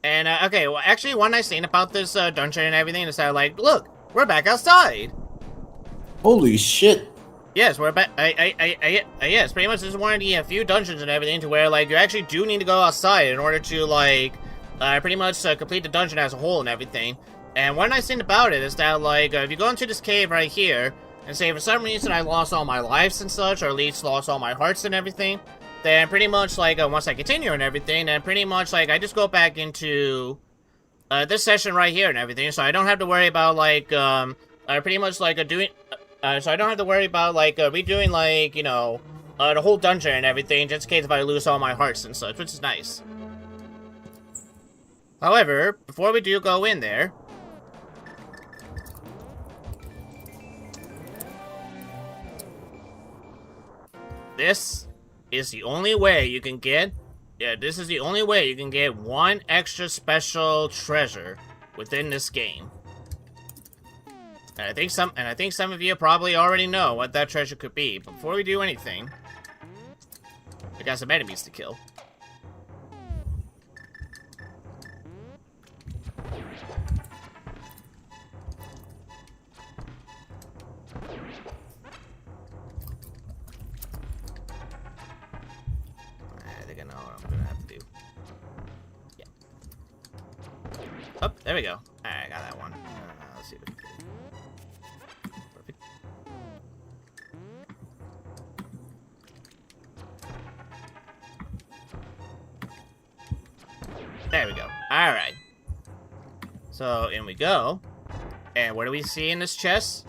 And, okay, well, actually, one nice thing about this dungeon and everything is that, like, look, we're back outside. Holy shit. Yes, we're back. Yes, pretty much this is one of the few dungeons and everything to where, like, you actually do need to go outside in order to, like, pretty much complete the dungeon as a whole and everything. And one nice thing about it is that, like, if you go into this cave right here, and say for some reason I lost all my lives and such, or at least lost all my hearts and everything, then pretty much, like, once I continue and everything, then pretty much, like, I just go back into this session right here and everything, so I don't have to worry about, like, pretty much, like, doing... so I don't have to worry about, like, redoing, like, you know, the whole dungeon and everything, just in case if I lose all my hearts and such, which is nice. However, before we do go in there... This is the only way you can get... Yeah, this is the only way you can get one extra special treasure within this game. And I think some of you probably already know what that treasure could be. But before we do anything, we got some enemies to kill. I think I know what I'm gonna have to do. Yeah. Oh, there we go. Alright, I got that one. Let's see what we can do. Perfect. There we go. Alright. So, in we go. And what do we see in this chest?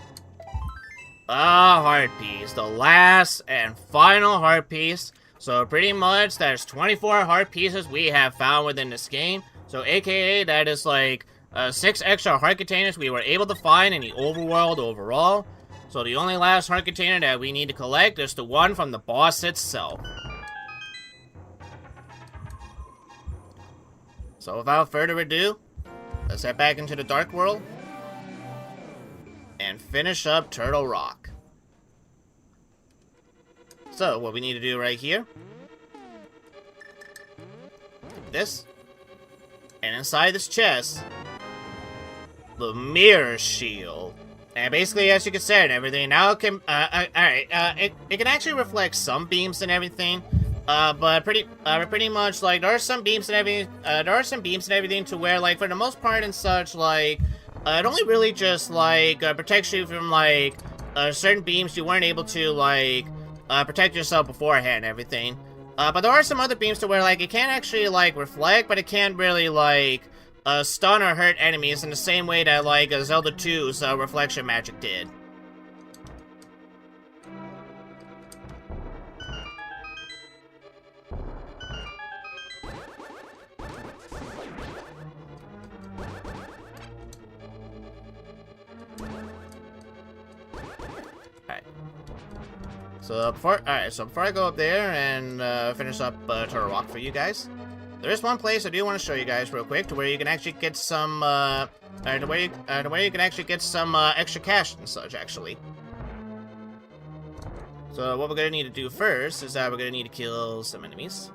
A heart piece. The last and final heart piece. So, pretty much, there's 24 heart pieces we have found within this game. So, aka, that is like 6 extra heart containers we were able to find in the overworld overall. So, the only last heart container that we need to collect is the one from the boss itself. So, without further ado, let's head back into the Dark World and finish up Turtle Rock. So, what we need to do right here, this, and inside this chest, the mirror shield. And basically, as you can say and everything, now it can, alright, it can actually reflect some beams and everything, but pretty much, like, there are some beams and everything, to where, like, for the most part and such, like, it only really just, like, protects you from, like, certain beams you weren't able to, like, protect yourself beforehand and everything. But there are some other beams to where, like, it can't actually, like, reflect, but it can't really, like, stun or hurt enemies in the same way that, like, Zelda 2's reflection magic did. So before I go up there and finish up Turtle Rock for you guys, there is one place I do want to show you guys real quick, to where you can actually get some, to where you can actually get some extra cash and such, actually. So what we're gonna need to do first is that we're gonna need to kill some enemies.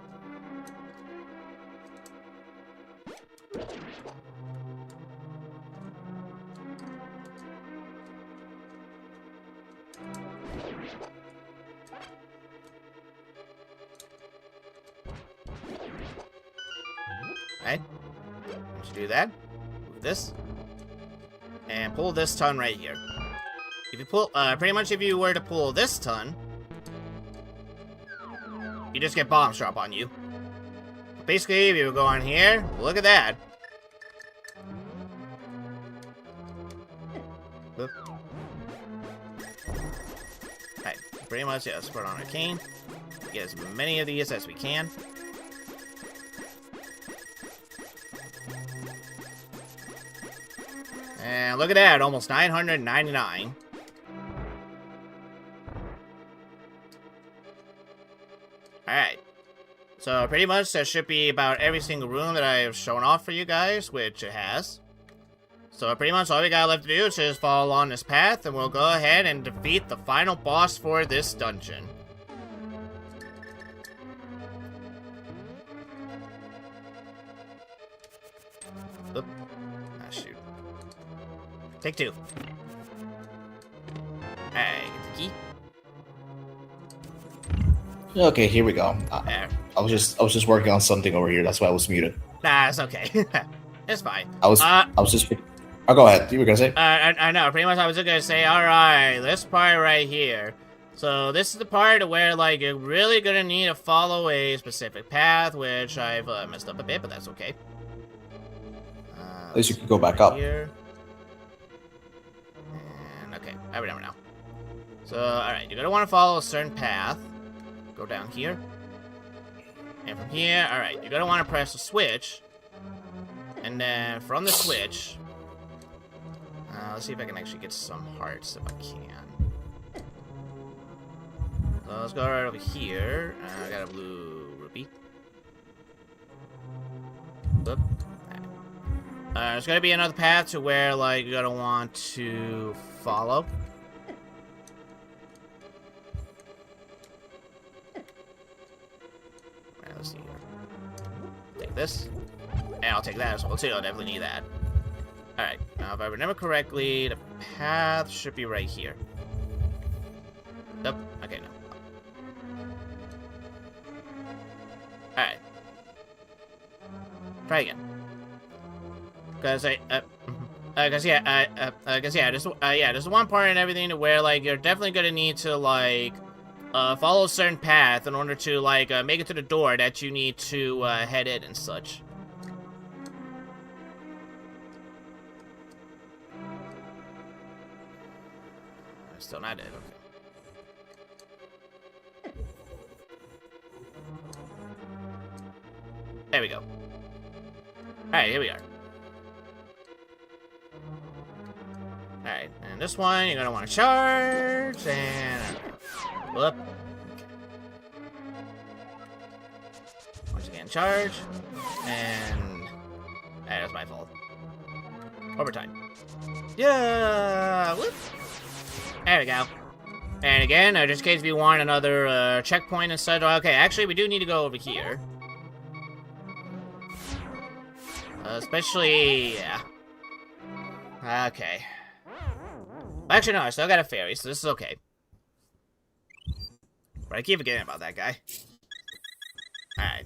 Alright, once you do that, move this, and pull this ton right here. If you pull, pretty much if you were to pull this ton, you just get bombs drop on you. Basically, if you go on here, look at that. Oop. Alright, pretty much, yeah, let's put on Arcane. Get as many of these as we can. And look at that, almost 999. Alright. So pretty much that should be about every single room that I have shown off for you guys, which it has. So pretty much all we got left to do is just follow along this path, and we'll go ahead and defeat the final boss for this dungeon. Oop. Ah, shoot. Take 2. Alright, get the key. Okay, here we go. There. I was just working on something over here. That's why I was muted. Nah, it's okay. It's fine. I was just. Oh, go ahead. You were gonna say? I know. Pretty much, I was just gonna say, all right, this part right here. So this is the part where like you're really gonna need to follow a specific path, which I've messed up a bit, but that's okay. At least you can go back up. Here. And okay, I remember now. So all right, you're gonna want to follow a certain path. Go down here. And from here, all right, you're gonna want to press the switch. And then from the switch, let's see if I can actually get some hearts if I can. So let's go right over here. I got a blue rupee. Oop. There's gonna be another path to where like you're gonna want to follow. Alright, let's see here. Take this. And I'll take that as well too. I'll definitely need that. Alright, now if I remember correctly, the path should be right here. Nope. Okay, no. Alright. Try again. Cause there's one part and everything to where like you're definitely gonna need to like follow a certain path in order to like make it to the door that you need to head in and such. Still not it. Okay. There we go. Alright, here we are. Alright, and this one you're gonna want to charge, and whoop. Okay. Once again, charge, and that's my fault. Overtime. Yeah, whoop. There we go. And again, just in case we want another checkpoint and such. Okay, actually, we do need to go over here. Especially, yeah. Okay. Actually, no, I still got a fairy, so this is okay. But I keep forgetting about that guy. Alright.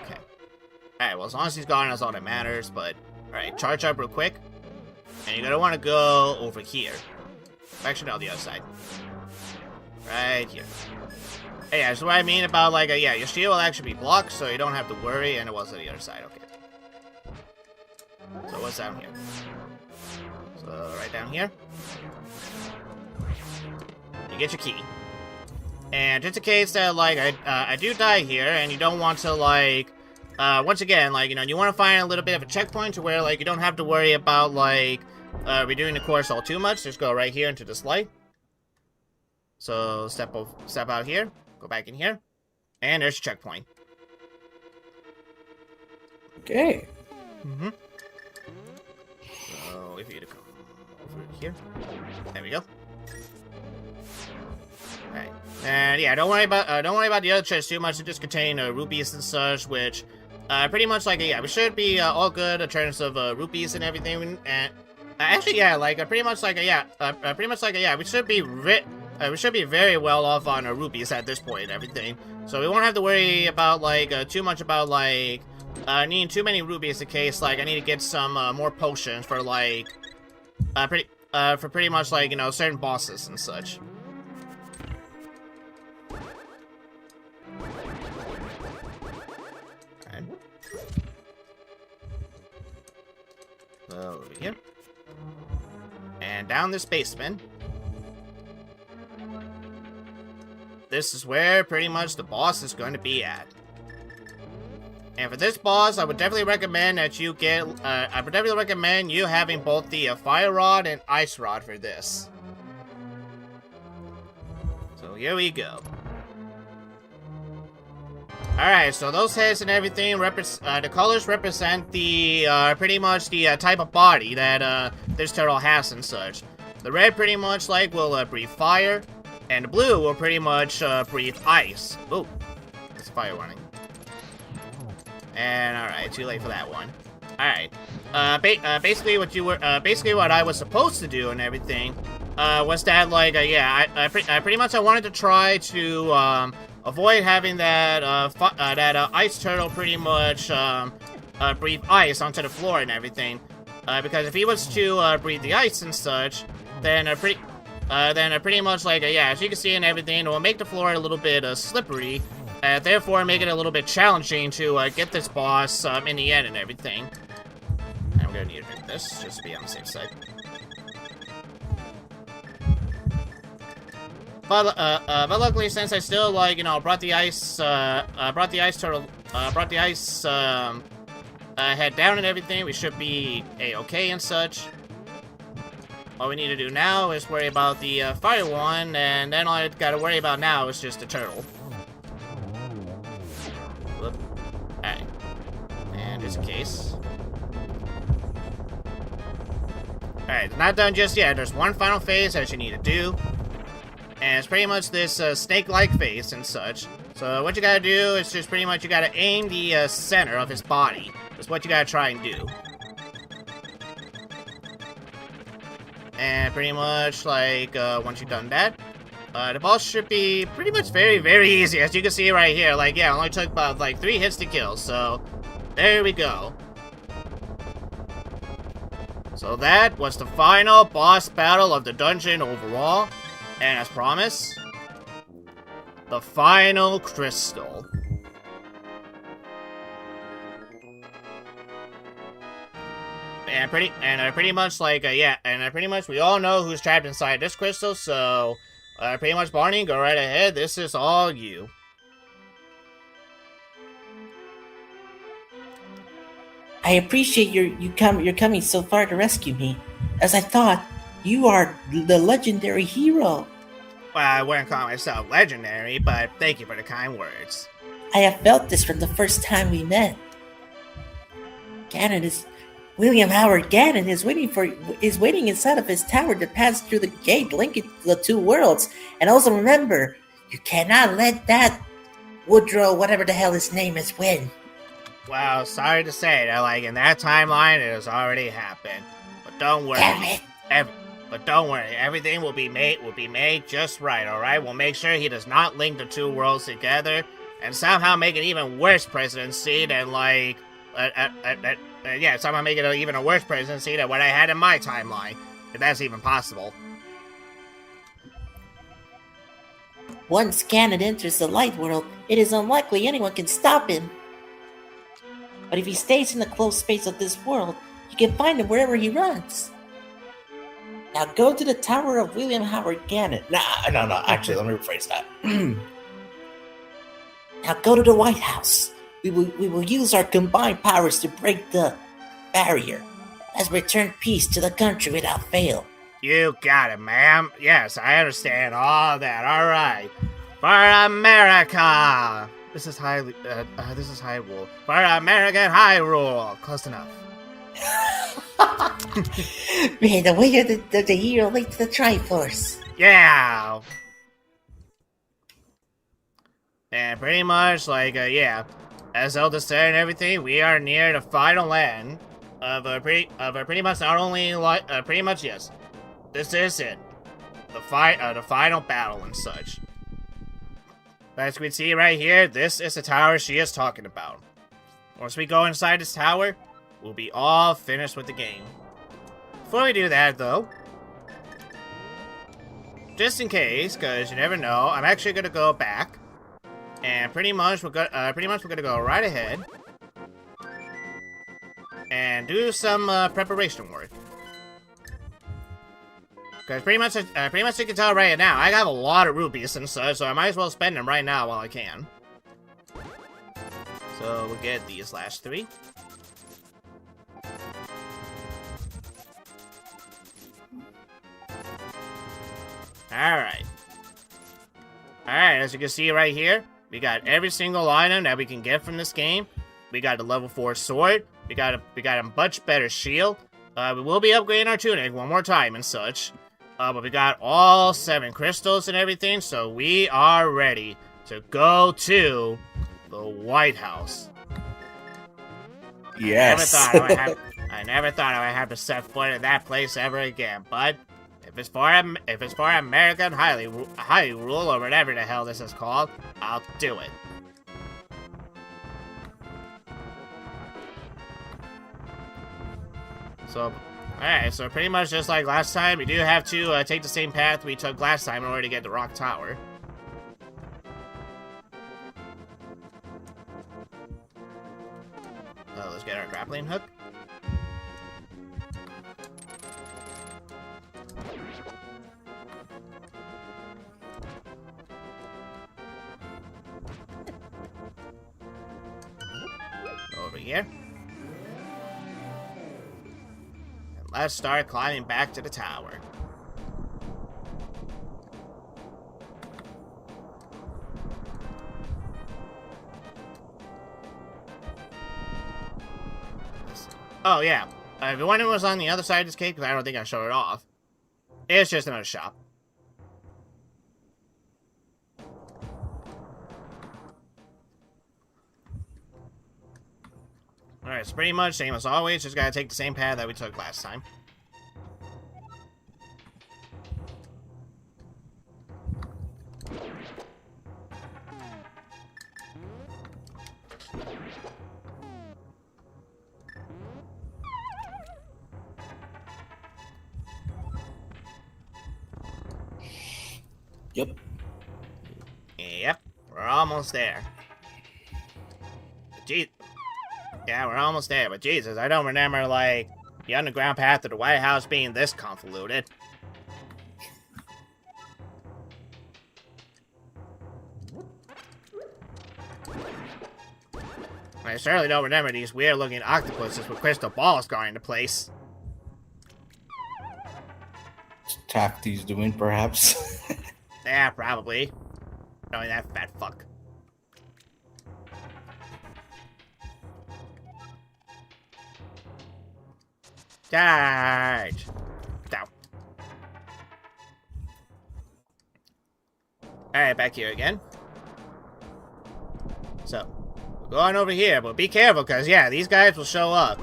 Okay. Alright, well, as long as he's gone, that's all that matters, but... Alright, charge up real quick. And you're gonna want to go over here. Actually, no, the other side. Right here. Hey, yeah, that's what I mean about, like, yeah, your shield will actually be blocked, so you don't have to worry, and it was on the other side, okay. So what's down here? So, right down here. You get your key. And just in case that, like, I do die here, and you don't want to, like, once again, like, you know, you want to find a little bit of a checkpoint to where, like, you don't have to worry about, like, redoing the course all too much. Just go right here into this light. So, step out here. Go back in here. And there's your checkpoint. Okay. Mm-hmm. So, if you to come over here. There we go. Alright. And yeah, don't worry about the other chests too much. They just contain rupees and such, which pretty much like yeah, we should be all good in terms of rupees and everything. And actually, yeah, like pretty much like yeah, we should be very well off on rupees at this point and everything. So we won't have to worry about like too much about like needing too many rupees in case like I need to get some more potions for like pretty much like, you know, certain bosses and such. Alright. So over here. And down this basement. This is where pretty much the boss is going to be at. And for this boss, I would definitely recommend that you get, I would definitely recommend you having both the fire rod and ice rod for this. So here we go. Alright, so those heads and everything, the colors represent the, pretty much the type of body that this turtle has and such. The red pretty much like will breathe fire. And the blue will pretty much breathe ice. Oh, it's fire running. And alright, too late for that one. Alright. Basically what I was supposed to do and everything was that, like, yeah, I pretty much I wanted to try to avoid having that ice turtle pretty much breathe ice onto the floor and everything. Because if he was to breathe the ice and such, then pretty much, like, yeah, as you can see and everything, it will make the floor a little bit slippery, therefore make it a little bit challenging to get this boss in the end and everything. I'm gonna need to drink this just to be on the safe side. But luckily, since I still, like, you know, brought the ice head down and everything, we should be a-okay and such. All we need to do now is worry about the fire one, and then all I gotta worry about now is just the turtle. Whoop. Alright. And just in case. Alright, it's not done just yet. There's one final phase that you need to do. And it's pretty much this snake-like face and such. So what you gotta do is just pretty much you gotta aim the center of his body. That's what you gotta try and do. And pretty much, like, once you've done that, the boss should be pretty much very, very easy. As you can see right here, like, yeah, it only took about, like, 3 hits to kill. So, there we go. So that was the final boss battle of the dungeon overall. And as promised, the final crystal. And pretty much, like, yeah, and pretty much we all know who's trapped inside this crystal, so pretty much, Barney, go right ahead. This is all you. I appreciate you're coming so far to rescue me. As I thought, you are the legendary hero. Well, I wouldn't call myself legendary, but thank you for the kind words. I have felt this from the first time we met. William Howard Gannon is waiting inside of his tower to pass through the gate linking the 2 worlds. And also remember, you cannot let that Woodrow, whatever the hell his name is, win. Well, sorry to say that, like, in that timeline, it has already happened. But don't worry. Damn it. But don't worry, everything will be made just right, alright? We'll make sure he does not link the 2 worlds together, and somehow make an even worse presidency than, like, yeah, somehow make it even a worse presidency than what I had in my timeline, if that's even possible. Once Ganon enters the light world, it is unlikely anyone can stop him. But if he stays in the closed space of this world, you can find him wherever he runs. Now go to the Tower of William Howard Gannon. No, actually, let me rephrase that. Now go to the White House. We will use our combined powers to break the barrier. Let's return peace to the country without fail. You got it, ma'am. Yes, I understand all that. All right. For America! This is Hyrule. For American Hyrule! Close enough. Man, the way the hero linked to the Triforce. Yeah! And pretty much, like, yeah. As Zelda said and everything, we are near the final end of pretty much not only, like, pretty much, yes. This is it. The final battle and such. As we see right here, this is the tower she is talking about. Once we go inside this tower, we'll be all finished with the game. Before we do that, though, just in case, because you never know, I'm actually gonna go back, and pretty much we're gonna go right ahead and do some preparation work. Because pretty much you can tell right now, I have a lot of rupees and such, so I might as well spend them right now while I can. So we'll get these last 3. Alright. Alright, as you can see right here, we got every single item that we can get from this game. We got a level 4 sword. We got a much better shield. We will be upgrading our tunic one more time and such. But we got all 7 crystals and everything, so we are ready to go to the White House. Yes. I never thought I would have to set foot in that place ever again, but if it's for American highly rule or whatever the hell this is called, I'll do it. So, alright, so pretty much just like last time, we do have to take the same path we took last time in order to get the Rock Tower. So let's get our grappling hook. Over here. And let's start climbing back to the tower. Oh, yeah. If you're wondering what's on the other side of this cake, because I don't think I showed it off, it's just another shop. Alright, it's pretty much same as always, just gotta take the same path that we took last time. Yep. Yep, we're almost there. Gee, yeah, we're almost there, but Jesus, I don't remember, like, the underground path to the White House being this convoluted. I certainly don't remember these weird-looking octopuses with crystal balls going into place. Tafty's doing, perhaps. Yeah, probably. Knowing that fat fuck. Charge! Down. Alright, back here again. So, we're going over here, but be careful, because, yeah, these guys will show up.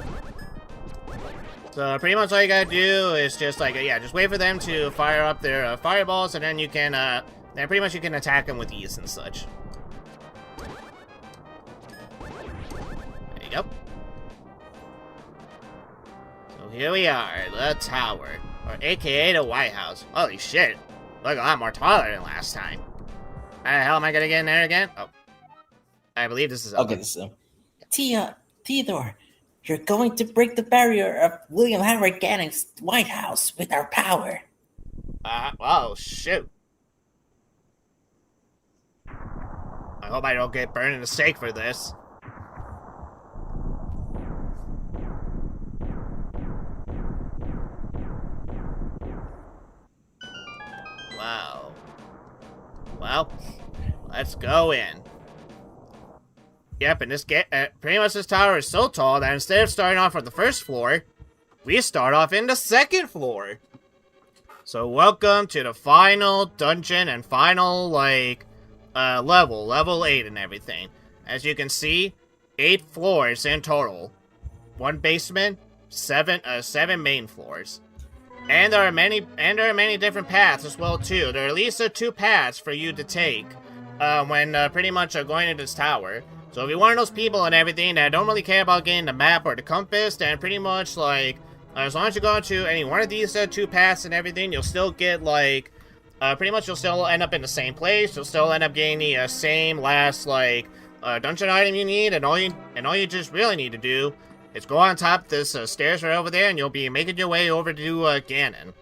So, pretty much all you gotta do is just, like, yeah, just wait for them to fire up their fireballs, and then you can, then pretty much you can attack them with ease and such. There you go. So, here we are, the tower, or aka the White House. Holy shit, look a lot more taller than last time. How the hell am I gonna get in there again? Oh, I believe this is I'll get this in. Theodore, you're going to break the barrier of William Howard Ganning's White House with our power. Oh, shoot. I hope I don't get burned in the stake for this. Wow. Well, let's go in. Yep, and this pretty much this tower is so tall that instead of starting off on the first floor, we start off in the second floor. So welcome to the final dungeon and final, like, level 8 and everything. As you can see, 8 floors in total. 1 basement, 7 main floors. And there are many different paths as well too. There are at least 2 paths for you to take when pretty much going into this tower. So if you're one of those people and everything that don't really care about getting the map or the compass, then pretty much, like, as long as you go to any one of these 2 paths and everything, you'll still get, like, pretty much you'll still end up in the same place. You'll still end up getting the same last, like, dungeon item you need, and all you just really need to do is go on top of this stairs right over there, and you'll be making your way over to Ganon.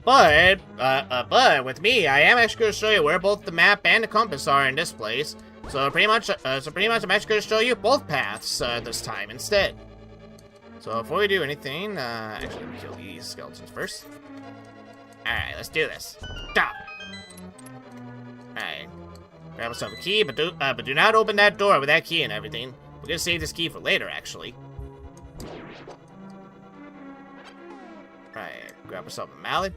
But with me, I am actually going to show you where both the map and the compass are in this place. So pretty much, I'm actually going to show you both paths this time instead. So before we do anything, actually, let me kill these skeletons first. Alright, let's do this. Stop! Alright. Grab myself a key, but do not open that door with that key and everything. We're gonna save this key for later, actually. Alright, grab myself a mallet.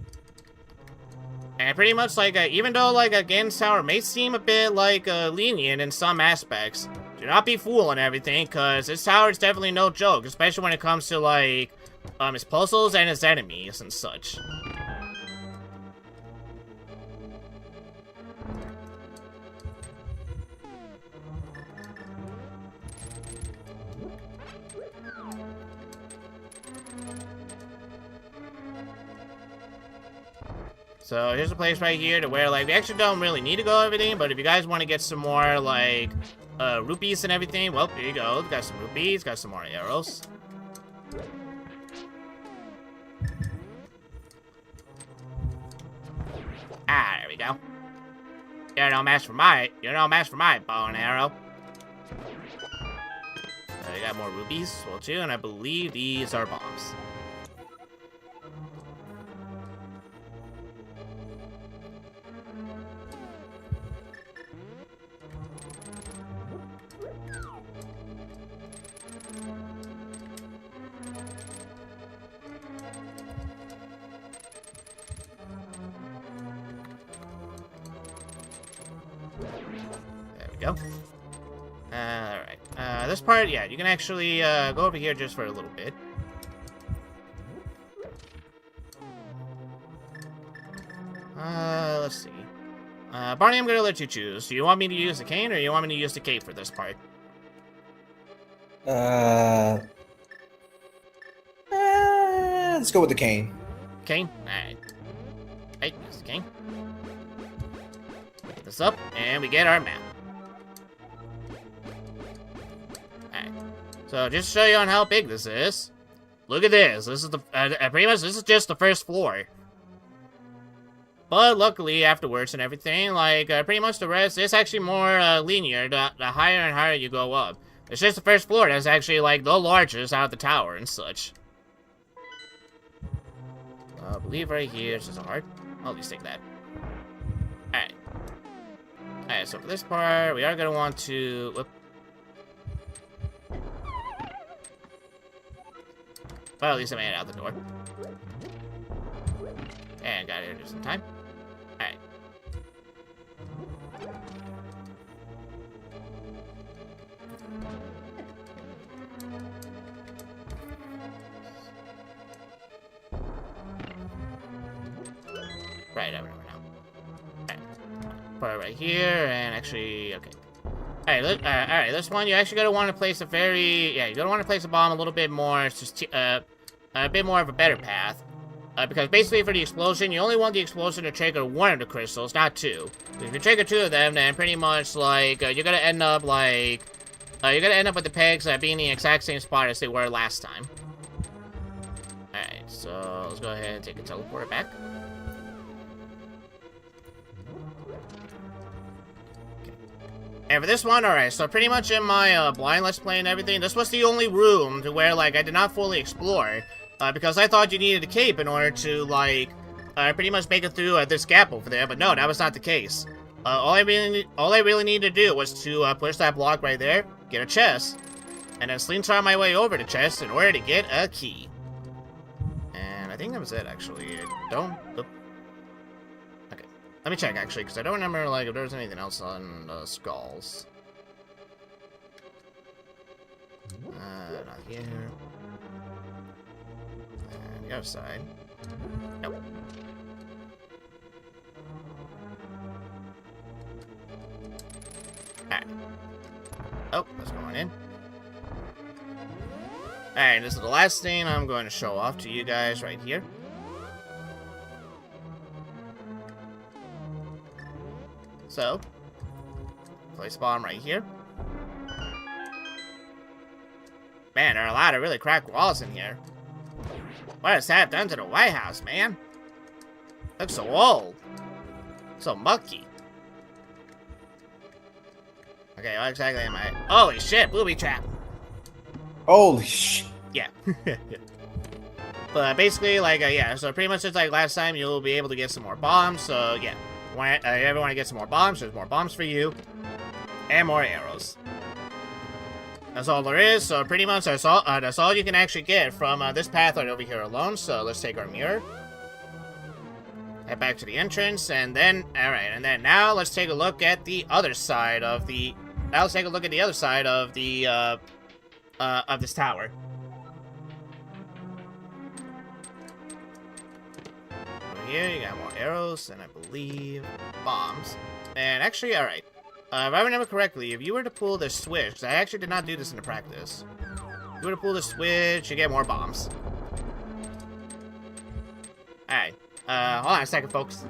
And pretty much, like, even though, like, Ganon's Tower may seem a bit, like, lenient in some aspects, do not be fooled and everything, because this tower is definitely no joke, especially when it comes to, like, his puzzles and his enemies and such. So here's a place right here to where, like, we actually don't really need to go everything, but if you guys want to get some more, like, rupees and everything, well, here you go. Got some rupees, got some more arrows. Ah, there we go. You're no match for my bow and arrow. You got more rupees, well, too, and I believe these are bombs. There we go. Alright. This part, yeah, you can actually go over here just for a little bit. Let's see. Barney, I'm gonna let you choose. Do you want me to use the cane, or you want me to use the cape for this part? Let's go with the cane. Cane? Alright. Hey, use the cane. Pick this up, and we get our map. Alright. So, just to show you on how big this is, look at this. This is the, pretty much, this is just the first floor. But luckily, afterwards and everything, like, pretty much the rest is actually more linear the higher and higher you go up. It's just the first floor that's actually, like, the largest out of the tower and such. I believe right here is just a heart. I'll at least take that. Alright. Alright, so for this part, we are going to want to... Whoop. Well, at least I made it out the door. And got here just in time. Alright. Right, I remember now. Alright. Put it right here, and actually, okay. Alright, this one, you actually gotta want to place a very, yeah, you gotta want to place a bomb a little bit more, it's just, a bit more of a better path. Because basically for the explosion, you only want the explosion to trigger one of the crystals, not two. If you trigger two of them, then pretty much, like, you're gonna end up, like, you're gonna end up with the pegs being the exact same spot as they were last time. Alright, so let's go ahead and take a teleporter back. And for this one, alright, so pretty much in my blind let's play and everything, this was the only room to where, like, I did not fully explore. Because I thought you needed a cape in order to, like, pretty much make it through this gap over there, but no, that was not the case. All I really needed to do was to push that block right there, get a chest, and then slingshot my way over the chest in order to get a key. And I think that was it, actually. I don't... Oop. Okay, let me check, actually, because I don't remember, like, if there was anything else on the skulls. Not here. The other side. Nope. Alright. Oh, that's going in. Alright, this is the last thing I'm going to show off to you guys right here. So, place a bomb right here. Man, there are a lot of really cracked walls in here. What has that done to the White House, man? Looks so old. So mucky. Okay, what exactly am I? Holy shit, booby trap. Holy shit. Yeah. But basically, like, yeah, so pretty much just like last time, you'll be able to get some more bombs. So, yeah. When you ever want to get some more bombs, there's more bombs for you. And more arrows. That's all there is, so pretty much that's all you can actually get from this path right over here alone, so let's take our mirror. head back to the entrance, and then, alright, and then now let's take a look at the other side of the, of this tower. Over here, you got more arrows, and I believe bombs. And actually, alright, if I remember correctly, if you were to pull the switch, 'cause I actually did not do this in the practice. If you were to pull the switch, you get more bombs. Alright, hold on a second, folks.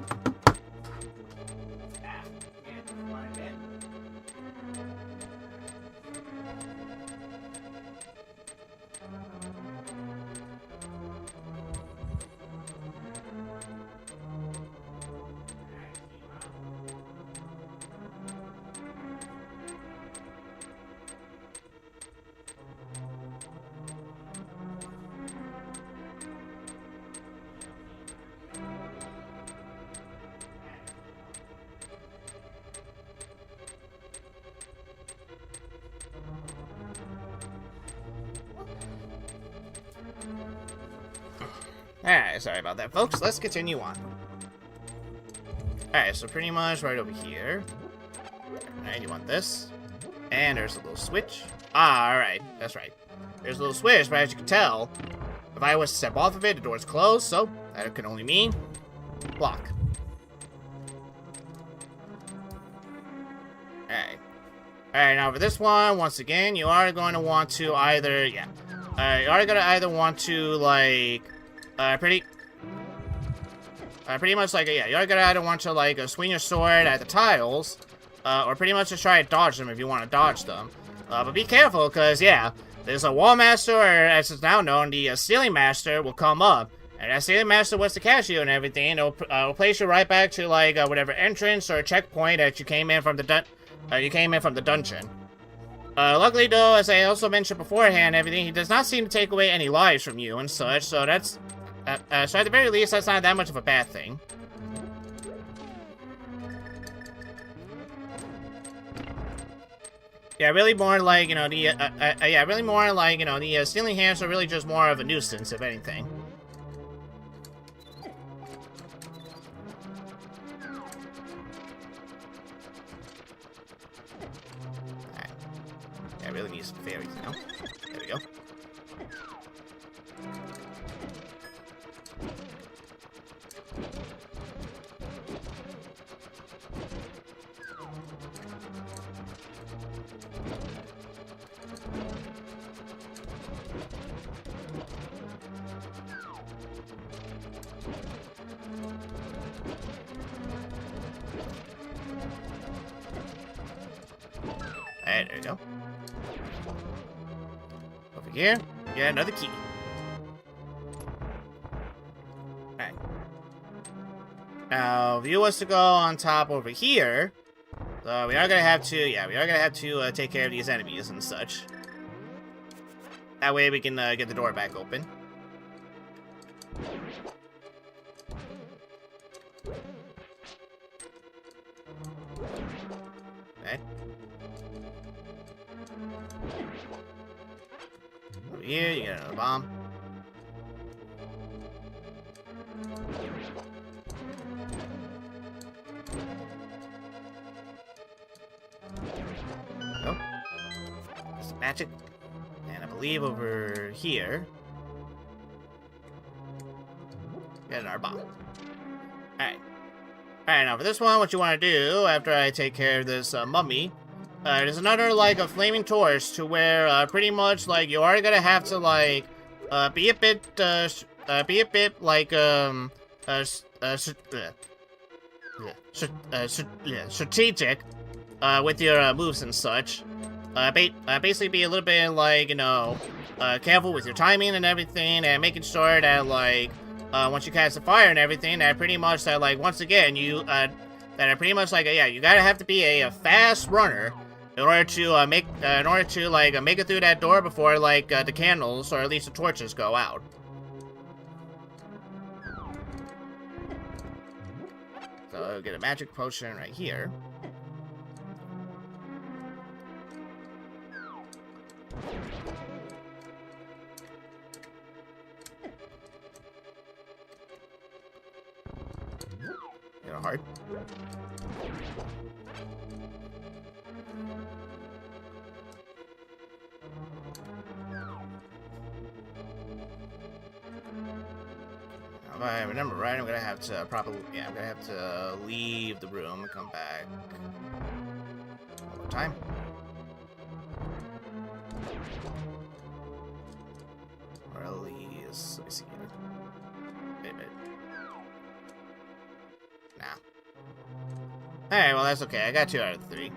Alright, sorry about that, folks. Let's continue on. Alright, so pretty much right over here. Alright, you want this. And there's a little switch. Ah, alright, that's right. There's a little switch, but as you can tell, if I was to step off of it, the door's closed, so that can only mean block. Alright. Alright, now for this one, once again, you are going to want to either, you are going to either want to, like, pretty much like, yeah, you're gonna either want to, like, swing your sword at the tiles, or pretty much just try to dodge them if you want to dodge them. But be careful, because, yeah, there's a wall master, or as it's now known, the ceiling master will come up, and that ceiling master wants to catch you and everything. It'll place you right back to, like, whatever entrance or checkpoint that you came in from the dungeon. Luckily, though, as I also mentioned beforehand, everything, he does not seem to take away any lives from you and such, so that's so at the very least, that's not that much of a bad thing. Yeah, really more like, you know, the, really more like, you know, the ceiling hands are really just more of a nuisance, if anything. Alright. Yeah, I really need some fairies now. There we go. Alright, there we go. Over here, get another key. Alright. Now, if you was to go on top over here, we are gonna have to, take care of these enemies and such. That way we can get the door back open. Okay. Over here, you get another bomb. Go. Some magic. And I believe over here. Get our bomb. Alright. Alright, now for this one, what you want to do, after I take care of this mummy, there's another, like, a flaming torch to where, pretty much, like, you are gonna have to, like, be a bit, like, strategic, with your moves and such. Basically be a little bit, like, you know, careful with your timing and everything, and making sure that, like, once you cast the fire and everything, that pretty much, that, like, once again, you, that are pretty much, like, yeah, you gotta have to be a fast runner in order to, make it through that door before, like, the candles, or at least the torches, go out. So, get a magic potion right here. hard. If I remember right, I'm gonna have to I'm gonna have to leave the room and come back all the time. Or at least, let me see here. Wait a minute. Nah. Alright, well that's okay. I got 2 out of 3.